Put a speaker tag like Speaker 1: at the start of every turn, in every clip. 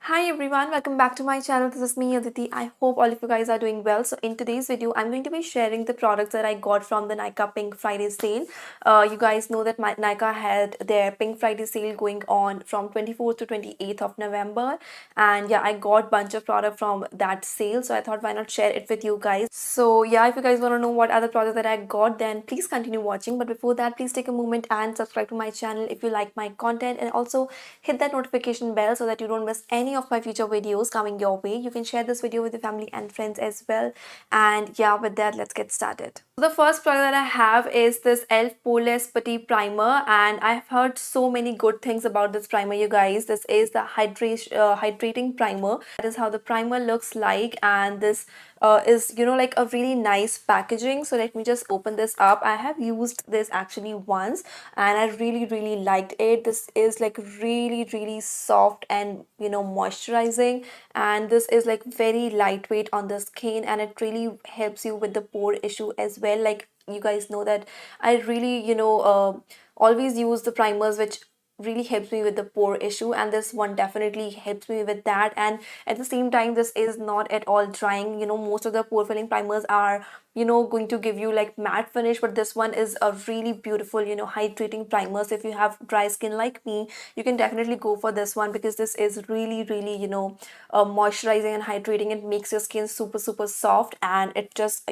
Speaker 1: Hi everyone, welcome back to my channel. This is me, Aditi. I hope all of you guys are doing well. So in today's video, I'm going to be sharing the products that I got from the Nykaa Pink Friday sale. You guys know that Nykaa had their Pink Friday sale going on from 24th to 28th of November. And yeah, I got bunch of product from that sale. So I thought why not share it with you guys. So yeah, if you guys want to know what other products that I got, then please continue watching. But before that, please take a moment and subscribe to my channel if you like my content, and also hit that notification bell so that you don't miss any of my future videos coming your way. You can share this video with your family and friends as well. And yeah, with that, let's get started. The first product that I have is this E.L.F poreless putty primer, and I've heard so many good things about this primer, you guys. This is the hydrating primer. That is how the primer looks like, and this is like a really nice packaging. So let me just open this up. I have used this actually once and I really liked it. This is like really soft and moisturizing, and this is like very lightweight on the skin, and it really helps you with the pore issue as well. Like, you guys know that I really always use the primers which really helps me with the pore issue, and this one definitely helps me with that. And at the same time, this is not at all drying. Most of the pore filling primers are going to give you like matte finish, but this one is a really beautiful hydrating primer. So if you have dry skin like me, you can definitely go for this one, because this is really moisturizing and hydrating. It makes your skin super soft, and it just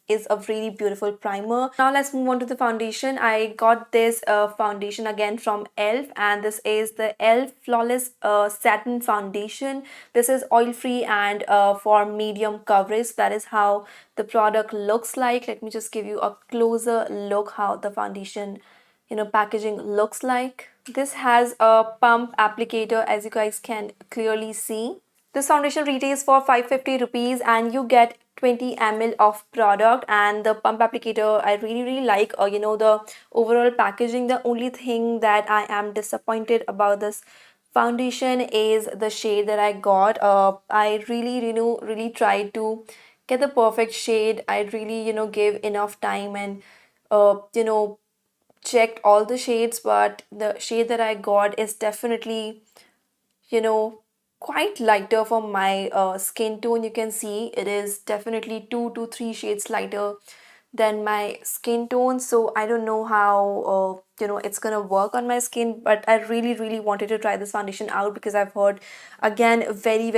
Speaker 1: is a really beautiful primer. Now let's move on to the foundation. I got this foundation again from E.L.F, and this is the E.L.F Flawless Satin Foundation. This is oil free and for medium coverage. That is how the product looks like. Let me just give you a closer look how the foundation packaging looks like. This has a pump applicator, as you guys can clearly see. This foundation retails for 550 rupees, and you get 20 ml of product. And the pump applicator, I really like the overall packaging. The only thing that I am disappointed about this foundation is the shade that I got. I really tried to get the perfect shade. I really gave enough time and checked all the shades, but the shade that I got is definitely you know quite lighter for my skin tone. You can see it is definitely 2 to 3 shades lighter than my skin tone. So I don't know how it's gonna work on my skin, but I really wanted to try this foundation out, because I've heard again very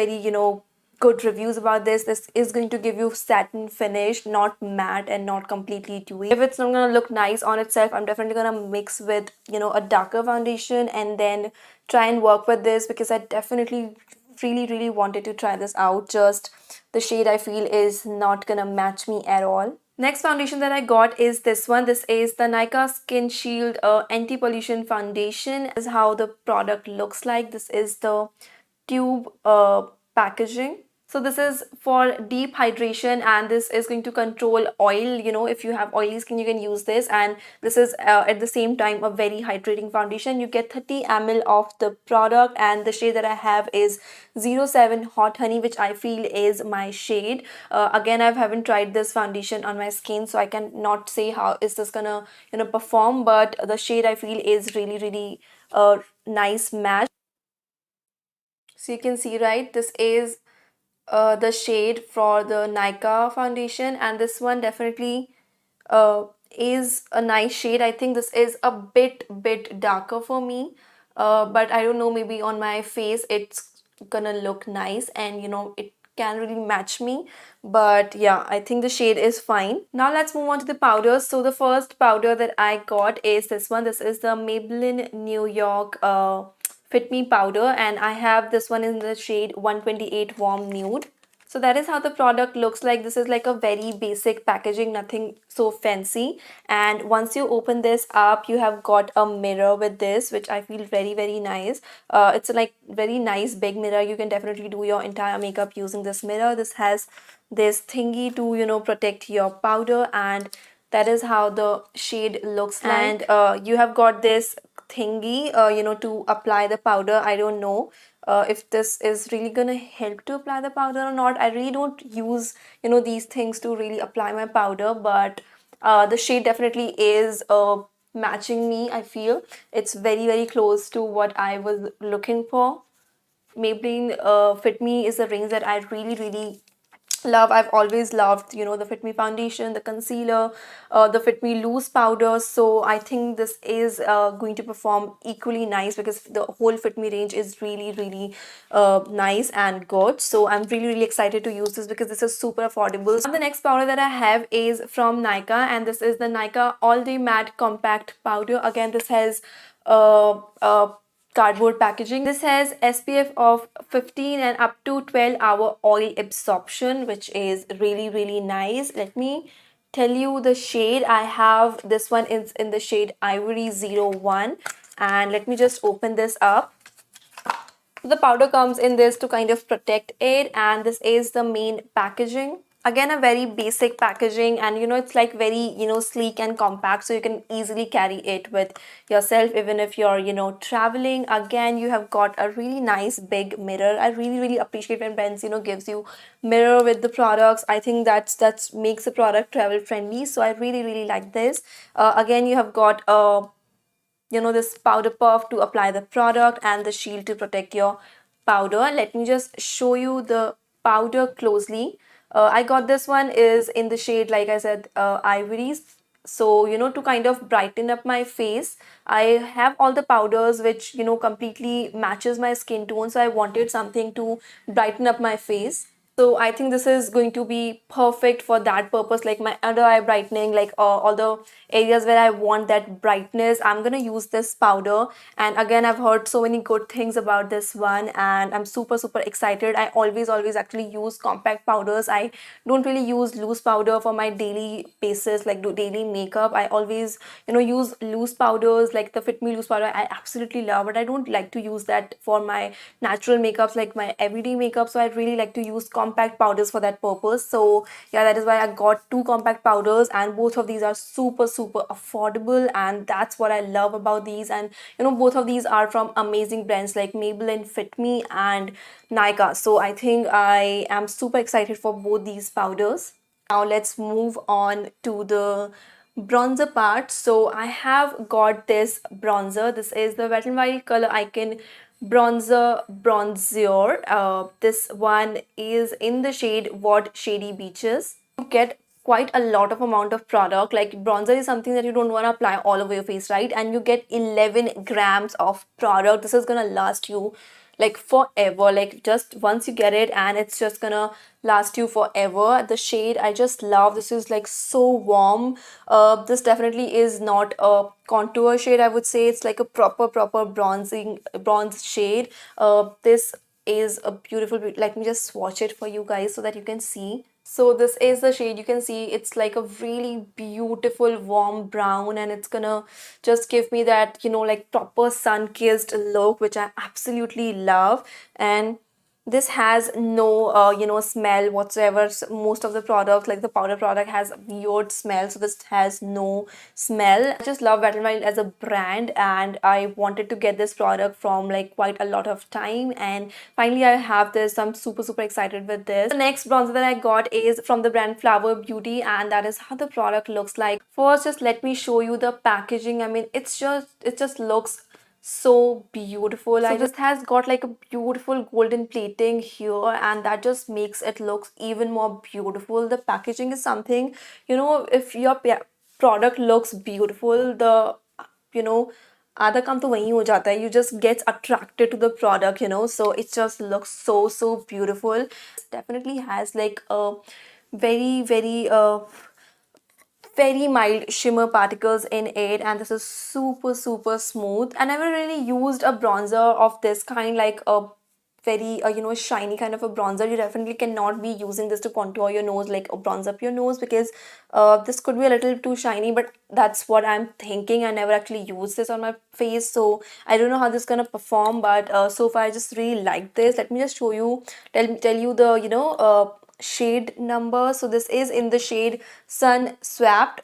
Speaker 1: good reviews about this. This is going to give you satin finish, not matte and not completely dewy. If it's not gonna look nice on itself, I'm definitely gonna mix with a darker foundation and then try and work with this, because I definitely really wanted to try this out. Just the shade I feel is not gonna match me at all. Next foundation that I got is this one. This is the Nikah SkinShield Anti-Pollution Foundation. This is how the product looks like. This is the tube packaging. So this is for deep hydration, and this is going to control oil. If you have oily skin, you can use this. And this is at the same time a very hydrating foundation. You get 30 ml of the product, and the shade that I have is 07 Hot Honey, which I feel is my shade. Again, I haven't tried this foundation on my skin, so I cannot say how is this gonna perform, but the shade I feel is really nice match. So you can see, right, this is the shade for the Nykaa foundation, and this one definitely is a nice shade. I think this is a bit darker for me, but I don't know, maybe on my face it's gonna look nice, and it can really match me. But yeah, I think the shade is fine. Now let's move on to the powders. So the first powder that I got is this one. This is the Maybelline Newyork FITME powder, and I have this one in the shade 128 Warm Nude. So that is how the product looks like. This is like a very basic packaging, nothing so fancy. And once you open this up, you have got a mirror with this, which I feel very nice. It's like very nice big mirror. You can definitely do your entire makeup using this mirror. This has this thingy to protect your powder, and that is how the shade looks like. And you have got this thingy to apply the powder. I don't know if this is really gonna help to apply the powder or not. I really don't use these things to really apply my powder, but the shade definitely is matching me. I feel it's very close to what I was looking for. Maybelline Fit Me is a range that I really love. I've always loved, you know, the Fit Me foundation, the concealer, the Fit Me loose powder. So I think this is going to perform equally nice because the whole Fit Me range is really nice and good. So I'm really excited to use this because this is super affordable. So the next powder that I have is from Nykaa, and this is the Nykaa All Day Matte Compact Powder. Again, this has cardboard packaging. This has SPF of 15 and up to 12-hour oil absorption, which is really nice. Let me tell you the shade. I have this one is in the shade Ivory 01, and let me just open this up. The powder comes in this to kind of protect it, and this is the main packaging. Again, a very basic packaging, and you know, it's like very, you know, sleek and compact, so you can easily carry it with yourself even if you're, you know, traveling. Again, you have got a really nice big mirror. I really appreciate when brands, you know, gives you mirror with the products. I think that's makes the product travel friendly, so I really like this. Again, you have got a, you know, this powder puff to apply the product and the shield to protect your powder. Let me just show you the powder closely. I got this one is in the shade, like I said, Ivory. So, you know, to kind of brighten up my face, I have all the powders which, you know, completely matches my skin tone. So I wanted something to brighten up my face. So I think this is going to be perfect for that purpose, like my under eye brightening, like all the areas where I want that brightness. I'm gonna use this powder, and again, I've heard so many good things about this one, and I'm super excited. I always actually use compact powders. I don't really use loose powder for my daily basis, like do daily makeup. I always, you know, use loose powders like the Fit Me loose powder. I absolutely love it. I don't like to use that for my natural makeups, like my everyday makeup. So I really like to use compact powders for that purpose. So yeah, that is why I got two compact powders, and both of these are super affordable, and that's what I love about these. And you know, both of these are from amazing brands like Maybelline Fit Me and Nikah. So I think I am super excited for both these powders. Now let's move on to the bronzer part. So I have got this bronzer. This is the Wet n Wild Color Icon bronzer. This one is in the shade What Shady Beaches. You get quite a lot of amount of product. Like bronzer is something that you don't want to apply all over your face, right? And you get 11 grams of product. This is gonna last you like forever. Like just once you get it, and it's just gonna last you forever. The shade I just love. This is like so warm. This definitely is not a contour shade, I would say. It's like a proper bronze shade. This is a beautiful, let me just swatch it for you guys so that you can see. So this is the shade. You can see it's like a really beautiful warm brown, and it's gonna just give me that, you know, like proper sun-kissed look, which I absolutely love. And this has no you know, smell whatsoever. Most of the products, like the powder product, has weird smell, so this has no smell. I just love Wet n Wild as a brand, and I wanted to get this product from like quite a lot of time, and finally I have this. So I'm super excited with this. The next bronzer that I got is from the brand Flower Beauty, and that is how the product looks like. First, just let me show you the packaging. I mean, it just looks so beautiful. So I just has got like a beautiful golden plating here, and that just makes it look even more beautiful. The packaging is something, you know, if your product looks beautiful, the, you know, आधा काम तो वहीं हो जाता है. You just get attracted to the product, you know. So it just looks so beautiful. Definitely has like a very mild shimmer particles in it, and this is super smooth. I never really used a bronzer of this kind, like a very you know, shiny kind of a bronzer. You definitely cannot be using this to contour your nose, like bronze up your nose, because this could be a little too shiny, but that's what I'm thinking. I never actually used this on my face, so I don't know how this is gonna perform, but so far I just really like this. Let me just show you, tell you the, you know, shade number. So this is in the shade Sunswept.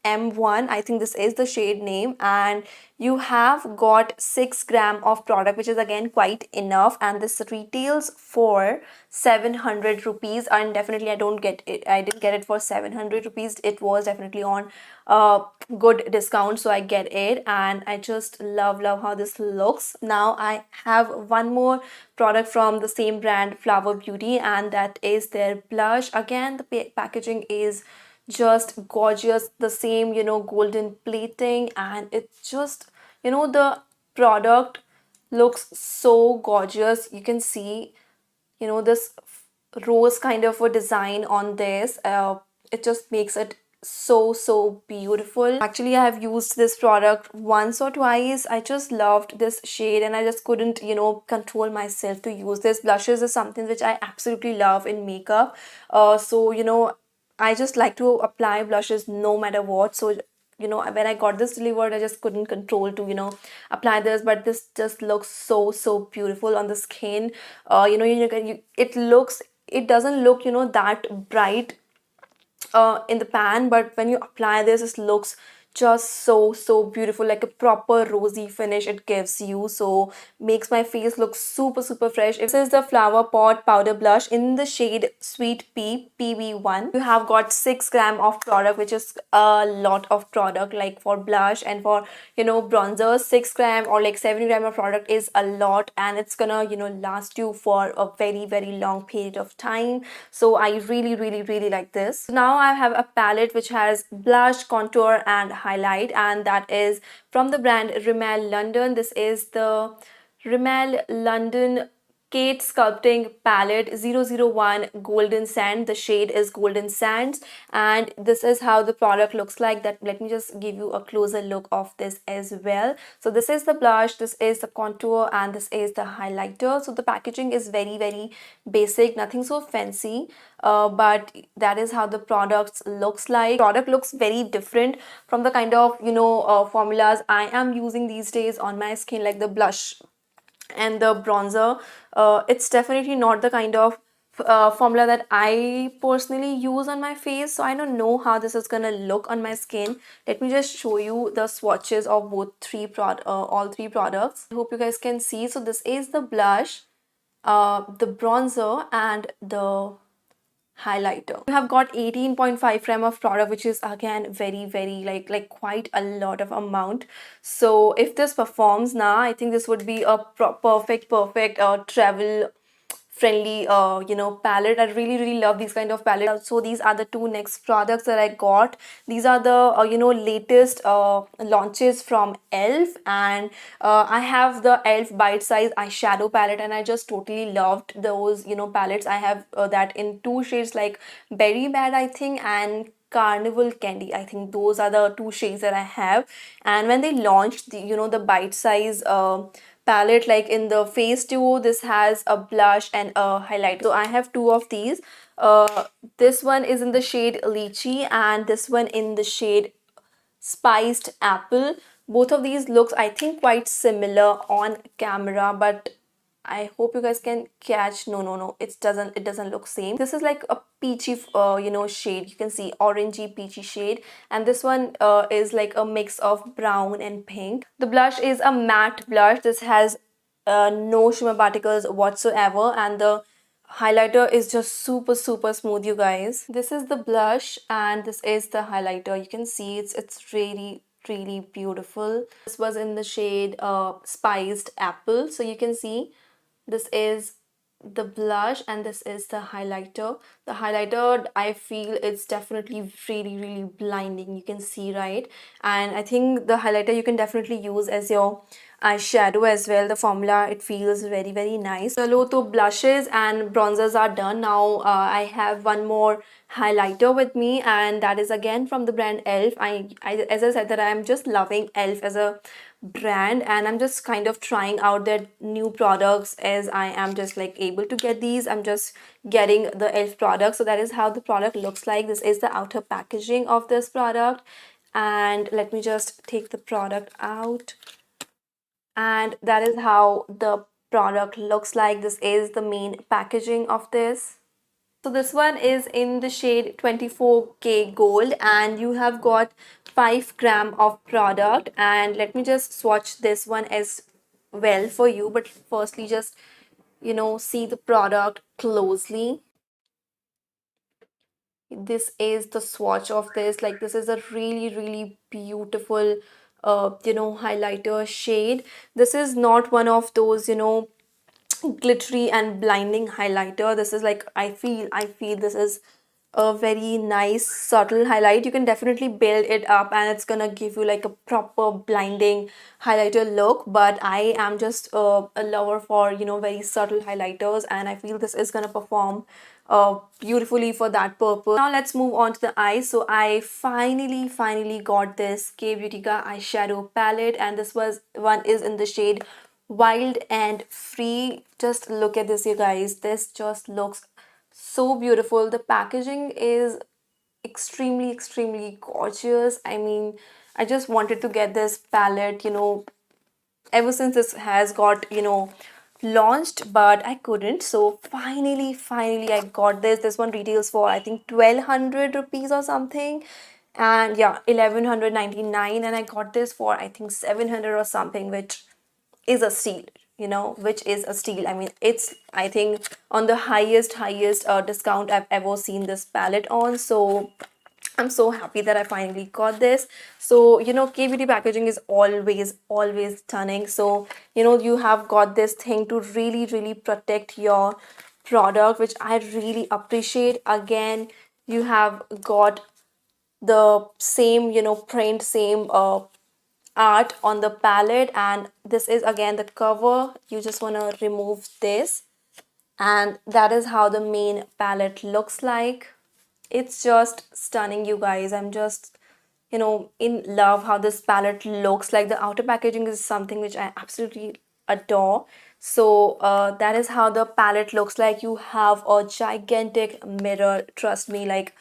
Speaker 1: M1, I think this is the shade name, and you have got 6 gram of product, which is again quite enough, and this retails for 700 rupees. And definitely I didn't get it for 700 rupees. It was definitely on good discount, so I get it, and I just love how this looks. Now I have one more product from the same brand, Flower Beauty, and that is their blush. Again, the packaging is just gorgeous, the same, golden plating, and it's just, the product looks so gorgeous. You can see, this rose kind of a design on this. It just makes it so beautiful. Actually, I have used this product once or twice. I just loved this shade, and I just couldn't, control myself to use this. Blushes is something which I absolutely love in makeup. So, I just like to apply blushes no matter what. So, when I got this delivered, I just couldn't control to, apply this. But this just looks so beautiful on the skin. It doesn't look, that bright in the pan, but when you apply this, it looks just so beautiful, like a proper rosy finish it gives you. So makes my face look super fresh. This is the Flower Pot powder blush in the shade Sweet Pea PB1. You have got 6 gram of product, which is a lot of product. Like for blush and for, bronzer, 6 gram or like 7 gram of product is a lot, and it's gonna, last you for a very long period of time. So I really like this. Now I have a palette which has blush, contour and highlight, and that is from the brand Rimmel London. This is the Rimmel London Kate Sculpting Palette 001 Golden Sand. The shade is Golden Sands, and this is how the product looks like. That let me just give you a closer look of this as well. So this is the blush, this is the contour, and this is the highlighter. So the packaging is very basic, nothing so fancy, but that is how the products looks like. Product looks very different from the kind of formulas I am using these days on my skin, like the blush and the bronzer. It's definitely not the kind of formula that I personally use on my face, so I don't know how this is gonna look on my skin. Let me just show you the swatches of all three products. I hope you guys can see. So this is the blush, the bronzer and the highlighter. You have got 18.5 gram of product, which is again very like quite a lot of amount. So if this performs now, I think this would be a perfect travel friendly palette. I really love these kind of palettes. So these are the two next products that I got. These are the latest launches from E.L.F, and I have the E.L.F bite size eyeshadow palette, and I just totally loved those palettes. I have that in two shades, like Berry Bad I think and Carnival Candy. I think those are the two shades that I have. And when they launched the bite size palette, like in the phase 2, this has a blush and a highlight. So I have two of these. This one is in the shade Lychee, and this one in the shade Spiced Apple. Both of these looks, I think, quite similar on camera, but I hope you guys can catch. No, it doesn't look same. This is like a peachy shade. You can see orangey peachy shade, and this one is like a mix of brown and pink. The blush is a matte blush. This has no shimmer particles whatsoever, and the highlighter is just super smooth, you guys. This is the blush and this is the highlighter. You can see it's really beautiful. This was in the shade Spiced Apple. So you can see this is the blush and this is the highlighter. The highlighter, I feel it's definitely really blinding. You can see, right? And I think the highlighter you can definitely use as your eyeshadow as well. The formula, it feels very nice. Chalo, to blushes and bronzers are done. Now I have one more highlighter with me, and that is again from the brand E.L.F. As I said, that I am just loving E.L.F as a brand, and I'm just kind of trying out their new products. As I am just like able to get these, I'm just getting the E.L.F product. So that is how the product looks like. This is the outer packaging of this product, and let me just take the product out, and that is how the product looks like. This is the main packaging of this. So this one is in the shade 24K Gold, and you have got 5 gram of product. And let me just swatch this one as well for you, but firstly just see the product closely. This is the swatch of this. Like, this is a really beautiful highlighter shade. This is not one of those glittery and blinding highlighter. This is like, I feel this is a very nice subtle highlight. You can definitely build it up and it's gonna give you like a proper blinding highlighter look, but I am just a lover for very subtle highlighters, and I feel this is gonna perform beautifully for that purpose. Now let's move on to the eyes. So I finally got this K Beautyka eyeshadow palette, and this one is in the shade Wild and Free. Just look at this, you guys. This just looks so beautiful. The packaging is extremely gorgeous. I mean, I just wanted to get this palette ever since this has got launched, but I couldn't. So finally I got this one. Retails for I think 1200 rupees or something, and yeah, 1199, and I got this for I think 700 or something, which is a steal. Which is a steal. I mean, it's, I think, on the highest discount I've ever seen this palette on. So I'm so happy that I finally got this. So, K beauty packaging is always stunning. So, you have got this thing to really protect your product, which I really appreciate. Again, you have got the same, print, same art on the palette, and this is again the cover. You just want to remove this, and that is how the main palette looks like. It's just stunning, you guys. I'm just in love how this palette looks like. The outer packaging is something which I absolutely adore. So that is how the palette looks like. You have a gigantic mirror, trust me. Like,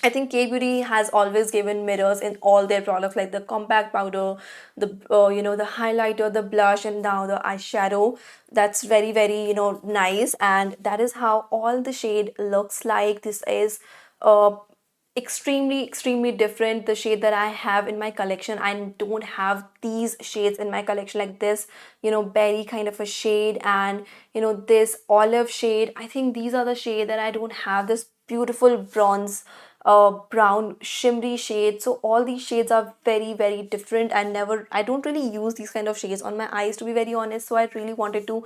Speaker 1: I think K Beauty has always given mirrors in all their products, like the compact powder, the the highlighter, the blush, and now the eyeshadow. That's very nice, and that is how all the shade looks like. This is uh extremely different. The shade that I have in my collection, I don't have these shades in my collection, like this berry kind of a shade, and this olive shade. I think these are the shade that I don't have. This beautiful bronze brown shimmery shade. So all these shades are very different, and I don't really use these kind of shades on my eyes, to be very honest. So I really wanted to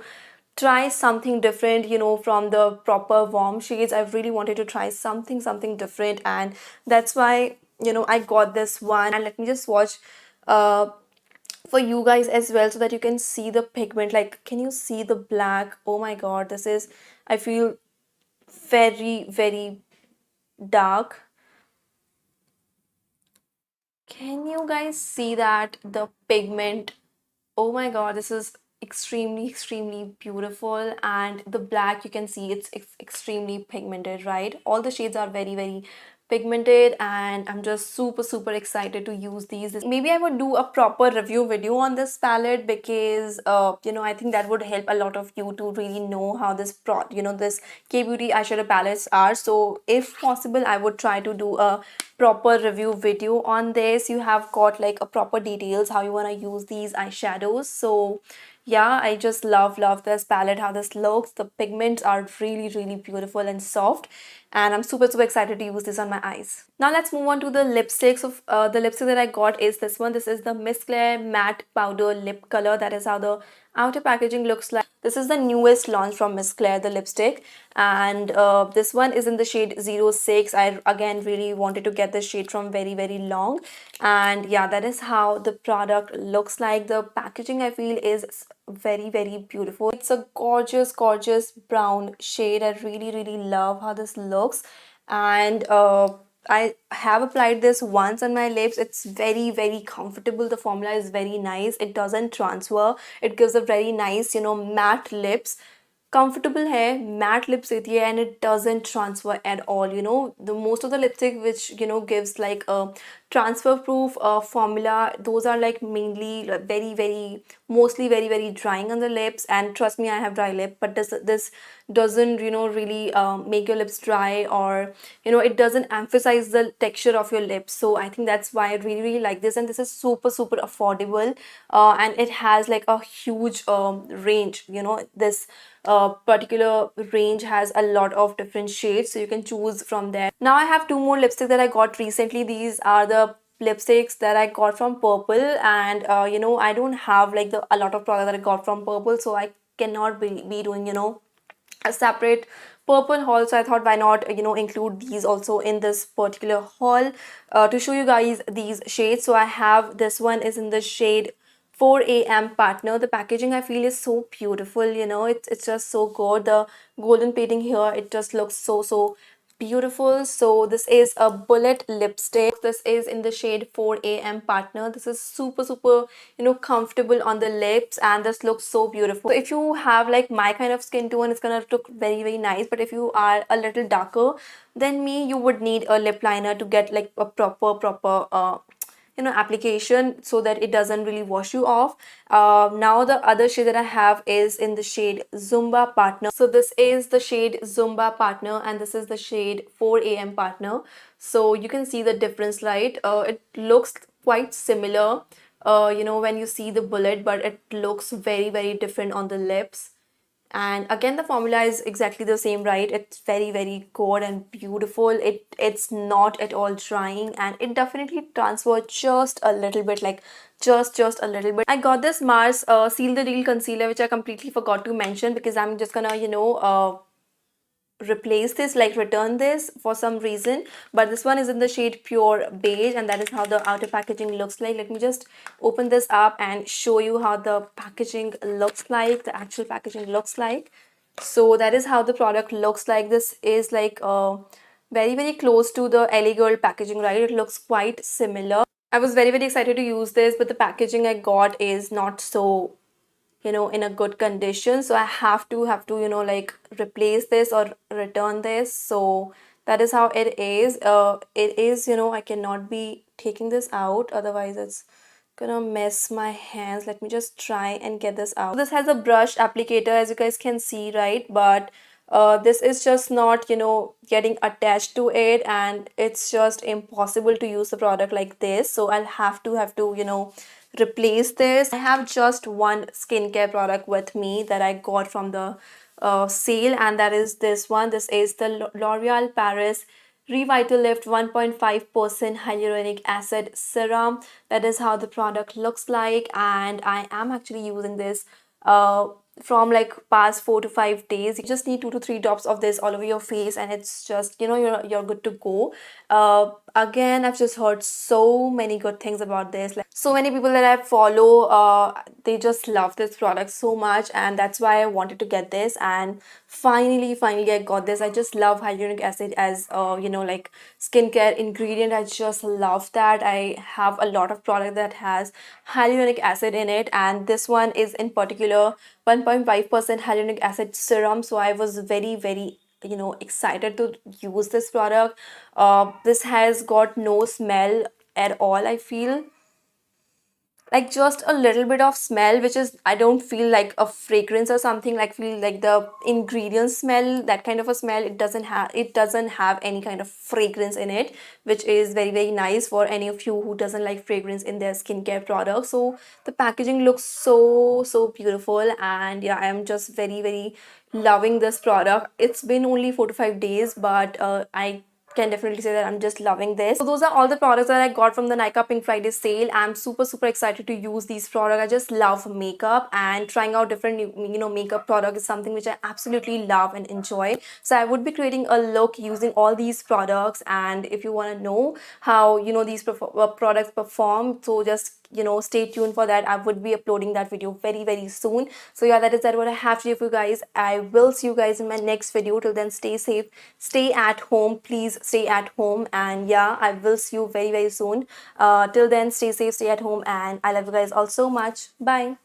Speaker 1: try something different, from the proper warm shades. I really wanted to try something different, and that's why I got this one. And let me just swatch uh for you guys as well, so that you can see the pigment. Like, can you see the black? Oh my god, this is, I feel, very dark. Can you guys see that? The pigment. Oh my god, this is extremely beautiful. And the black, you can see it's extremely pigmented, right? All the shades are very pigmented, and I'm just super excited to use these. Maybe I would do a proper review video on this palette, because I think that would help a lot of you to really know how this K Beauty eyeshadow palettes are. So if possible, I would try to do a proper review video on this. You have got like a proper details how you want to use these eyeshadows. So yeah, I just love this palette, how this looks. The pigments are really beautiful and soft, and I'm super excited to use this on my eyes. Now let's move on to the lipsticks. Of the lipstick that I got is this one. This is the Misclaire matte powder lip color. That is how the outer packaging looks like. This is the newest launch from Misclaire, the lipstick, and this one is in the shade 06. I again really wanted to get this shade from very long, and yeah, that is how the product looks like. The packaging, I feel, is very beautiful. It's a gorgeous brown shade. I really love how this looks, and I have applied this once on my lips. It's very comfortable. The formula is very nice. It doesn't transfer. It gives a very nice matte lips. Comfortable hair, matte lips देती है, and it doesn't transfer at all. The most of the lipstick which gives like a transfer proof formula. Those are like mainly like mostly very drying on the lips, and trust me, I have dry lip, but this doesn't really make your lips dry, or it doesn't emphasize the texture of your lips. So I think that's why I really like this, and this is super affordable, and it has like a huge range. This particular range has a lot of different shades, so you can choose from there. Now I have two more lipsticks that I got recently. These are the lipsticks that I got from Purple, and I don't have like a lot of product that I got from Purple, so I cannot be doing a separate Purple haul. So I thought, why not include these also in this particular haul, to show you guys these shades. So I have, this one is in the shade 4 a.m. partner. The packaging I feel is so beautiful, it's just so good. The golden painting here, it just looks so beautiful. So this is a bullet lipstick. This is in the shade 4 a.m. partner. This is super comfortable on the lips, and this looks so beautiful. So if you have like my kind of skin tone, it's gonna look very nice. But if you are a little darker than me, you would need a lip liner to get like a proper application, so that it doesn't really wash you off. Now the other shade that I have is in the shade Zumba Partner. So this is the shade Zumba Partner, and this is the shade 4 a.m. Partner. So you can see the difference, right? It looks quite similar when you see the bullet, but it looks very different on the lips. And again, the formula is exactly the same, right? It's very good and beautiful. It's not at all drying, and it definitely transfers just a little bit, like just a little bit. I got this Mars Seal the Deal concealer, which I completely forgot to mention, because I'm just gonna replace this, like return this for some reason. But this one is in the shade Pure Beige, and that is how the outer packaging looks like. Let me just open this up and show you how the packaging looks like, the actual packaging looks like. So that is how the product looks like. This is like very close to the LA Girl packaging, right? It looks quite similar. I was very excited to use this, but the packaging I got is not so in a good condition, so I have to like replace this or return this. So that is how it is. It is, I cannot be taking this out, otherwise it's gonna mess my hands. Let me just try and get this out. This has a brush applicator, as you guys can see, right? But this is just not getting attached to it, and it's just impossible to use the product like this. So I'll have to replace this. I have just one skincare product with me that I got from the sale, and that is this one. This is the L'Oreal Paris Revitalift 1.5% hyaluronic acid serum. That is how the product looks like, and I am actually using this from like past 4 to 5 days. You just need 2 to 3 drops of this all over your face, and it's just you're good to go. Again, I've just heard so many good things about this. Like, so many people that I follow, they just love this product so much, and that's why I wanted to get this. And finally I got this. I just love hyaluronic acid as like skincare ingredient. I just love that. I have a lot of product that has hyaluronic acid in it, and this one is in particular 1.5% hyaluronic acid serum. So I was very excited to use this product. This has got no smell at all. I feel like just a little bit of smell, which is, I don't feel like a fragrance or something, like feel like the ingredients smell, that kind of a smell. It doesn't have any kind of fragrance in it, which is very nice for any of you who doesn't like fragrance in their skincare products. So the packaging looks so beautiful, and yeah, I am just very loving this product. It's been only 4 to 5 days, but I can definitely say that I'm just loving this. So those are all the products that I got from the Nykaa Pink Friday sale. I'm super excited to use these products. I just love makeup, and trying out different makeup products is something which I absolutely love and enjoy. So I would be creating a look using all these products, and if you want to know how these products perform, so just stay tuned for that. I would be uploading that video very soon. So yeah, that is what I have to do for you guys. I will see you guys in my next video. Till then, stay safe, stay at home, please stay at home, and yeah, I will see you very soon. Till then, stay safe, stay at home, and I love you guys all so much. Bye.